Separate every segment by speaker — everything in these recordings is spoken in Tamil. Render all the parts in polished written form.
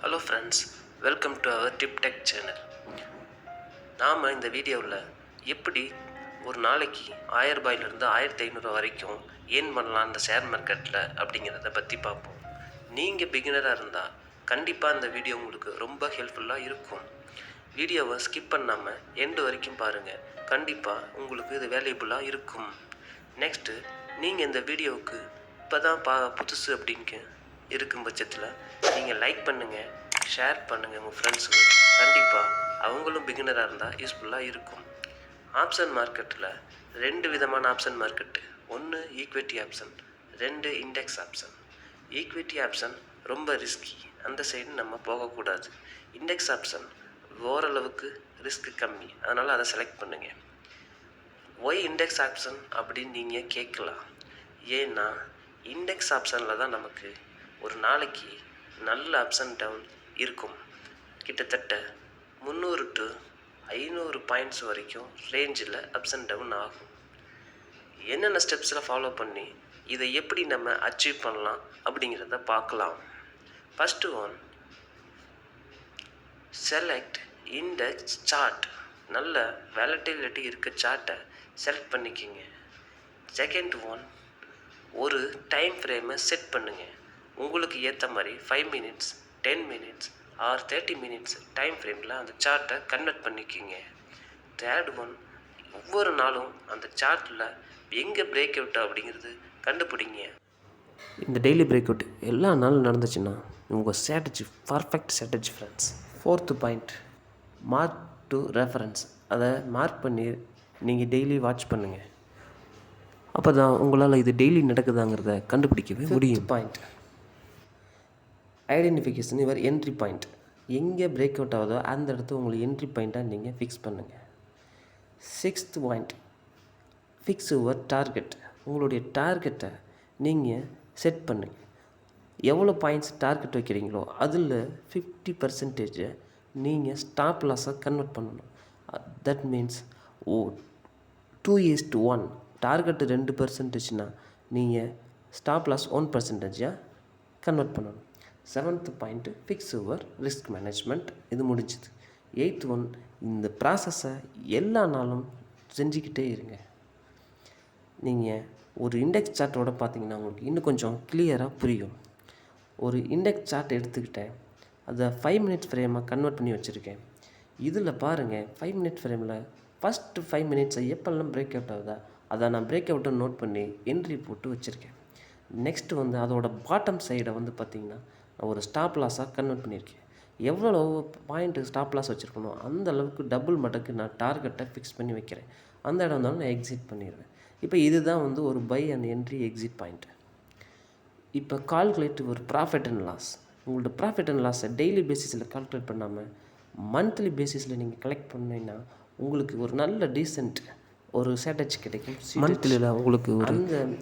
Speaker 1: Hello friends, welcome to our tip tech channel. நாம் இந்த வீடியோவில் எப்படி ஒரு நாளைக்கு 1000 ரூபாயிலிருந்து 1500 வரைக்கும் ஏர்ன் பண்ணலாம் இந்த ஷேர் மார்க்கெட்டில் அப்படிங்கிறத பற்றி பார்ப்போம். நீங்கள் பிகினராக இருந்தால் கண்டிப்பாக இந்த வீடியோ உங்களுக்கு ரொம்ப ஹெல்ப்ஃபுல்லாக இருக்கும். வீடியோவை ஸ்கிப் பண்ணாமல் எண்டு வரைக்கும் பாருங்கள். கண்டிப்பாக உங்களுக்கு இது வேல்யூபுல்லாக இருக்கும். நெக்ஸ்ட்டு, நீங்கள் இந்த வீடியோவுக்கு இப்போ தான் புதுசு அப்படின்னு இருக்கும் பட்சத்தில் நீங்கள் லைக் பண்ணுங்கள், ஷேர் பண்ணுங்கள் உங்கள் ஃப்ரெண்ட்ஸுக்கு. கண்டிப்பாக அவங்களும் பிகினராக இருந்தால் யூஸ்ஃபுல்லாக இருக்கும். ஆப்ஷன் மார்க்கெட்டில் 2 விதமான option market. 1 equity option, 2 index option. Equity option ரொம்ப ரிஸ்கி, அந்த சைடு நம்ம போகக்கூடாது. இண்டெக்ஸ் ஆப்ஷன் ஓரளவுக்கு ரிஸ்க் கம்மி, அதனால் அதை செலக்ட் பண்ணுங்கள். ஒய் இண்டெக்ஸ் ஆப்ஷன் அப்படின்னு நீங்கள் கேட்கலாம். ஏன்னா இண்டெக்ஸ் ஆப்ஷனில் தான் நமக்கு ஒரு நாளைக்கு நல்ல அப்ஸ் அண்ட் டவுன் இருக்கும். கிட்டத்தட்ட 300 to 500 பாயிண்ட்ஸ் வரைக்கும் ரேஞ்சில் அப்ஸ் அண்ட் டவுன் ஆகும். என்னென்ன ஸ்டெப்ஸில் ஃபாலோ பண்ணி இதை எப்படி நம்ம அச்சீவ் பண்ணலாம் அப்படிங்கிறத பார்க்கலாம். First one, select index chart. நல்ல வேலட்டிலிட்டி இருக்க சார்ட்டை செலக்ட் பண்ணிக்கிங்க. செகண்ட் ஒன், ஒரு டைம் ஃப்ரேமை செட் பண்ணுங்கள். உங்களுக்கு ஏற்ற மாதிரி 5 minutes, 10 minutes or 30 minutes time ஃப்ரேமில் அந்த சார்ட்டை கன்வெர்ட் பண்ணிக்கிங்க. தேர்ட் ஒன், ஒவ்வொரு நாளும் அந்த சார்ட்டில் எங்கே பிரேக் அவுட் அப்படிங்கிறது கண்டுபிடிங்க. இந்த டெய்லி பிரேக் அவுட் எல்லா நாளும் நடந்துச்சுன்னா உங்கள் strategy perfect strategy friends. 4th point, mark to reference. அதை மார்க் பண்ணி நீங்கள் டெய்லி வாட்ச் பண்ணுங்கள். அப்போ தான் உங்களால் இது டெய்லி நடக்குதாங்கிறத கண்டுபிடிக்கவே முடியும். Point, identification your entry point. எங்கே பிரேக் அவுட் ஆகுதோ அந்த இடத்த உங்களுக்கு என்ட்ரி பாயிண்ட்டாக நீங்கள் ஃபிக்ஸ் பண்ணுங்கள். 6th point, fix your target. உங்களுடைய டார்கெட்டை நீங்கள் செட் பண்ணுங்கள். எவ்வளோ பாயிண்ட்ஸ் டார்கெட் வைக்கிறீங்களோ அதில் 50% நீங்கள் ஸ்டாப் லாஸாக கன்வெர்ட் பண்ணணும். That means 2:1. டார்கெட்டு 2%னா நீங்கள் ஸ்டாப் லாஸ் 1%ஆக கன்வெர்ட் பண்ணணும். 7th point, fix your risk management. இது முடிஞ்சுது. 8th ஒன், இந்த ப்ராசஸை எல்லா நாளும் செஞ்சுக்கிட்டே இருங்க. நீங்கள் ஒரு இண்டெக்ஸ் சார்ட்டோட பார்த்தீங்கன்னா உங்களுக்கு இன்னும் கொஞ்சம் கிளியராக புரியும். ஒரு இண்டெக்ஸ் சார்ட் எடுத்துக்கிட்டேன், அதை 5 minutes ஃப்ரேமாக கன்வெர்ட் பண்ணி வச்சுருக்கேன். இதில் பாருங்கள், 5 minute ஃப்ரேமில் ஃபஸ்ட்டு 5 minutes எப்போல்லாம் பிரேக் அவுட் ஆகுதா அதை நான் பிரேக் அவுட்டை நோட் பண்ணி என்ட்ரி போட்டு வச்சுருக்கேன். நெக்ஸ்ட்டு வந்து அதோட பாட்டம் சைடை வந்து பார்த்திங்கன்னா நான் ஒரு ஸ்டாப் லாஸாக கன்வெர்ட் பண்ணியிருக்கேன். எவ்வளோ பாயிண்ட்டு ஸ்டாப் லாஸ் வச்சுருக்கணும் அந்த அளவுக்கு டபுள் மடக்கு நான் டார்கெட்டை ஃபிக்ஸ் பண்ணி வைக்கிறேன். அந்த இடம் வந்தாலும் நான் எக்ஸிட் பண்ணிடுவேன். இப்போ இதுதான் வந்து ஒரு buy and entry exit point. இப்போ கால்குலேட் ஒரு ப்ராஃபிட் அண்ட் லாஸ். உங்களோட ப்ராஃபிட் அண்ட் லாஸை டெய்லி பேசிஸில் கால்குலேட் பண்ணாமல் மந்த்லி பேசிஸில் நீங்கள் கலெக்ட் பண்ணிங்கன்னா உங்களுக்கு ஒரு நல்ல டீசென்ட் ஒரு ஸ்ட்ராட்டஜி கிடைக்கும். மந்த்லியில் உங்களுக்கு ஒரு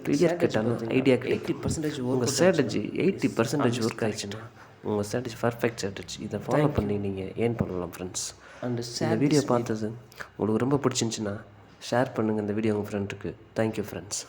Speaker 1: கிளியர் கட்டான ஐடியா கிடைக்கும். 80% உங்கள் ஸ்ட்ராட்டஜி 80% ஒர்க் ஆயிடுச்சுன்னா உங்கள் ஸ்ட்ராட்டஜி பர்ஃபெக்ட் ஸ்ட்ராட்டஜி. இதை ஃபாலோ பண்ணி நீங்கள் ஏர்ன் பண்ணலாம் ஃப்ரெண்ட்ஸ். இந்த வீடியோ பார்த்தது உங்களுக்கு ரொம்ப பிடிச்சிருந்துச்சின்னா ஷேர் பண்ணுங்கள் இந்த வீடியோ உங்கள் ஃப்ரெண்டுக்கு. Thank you friends.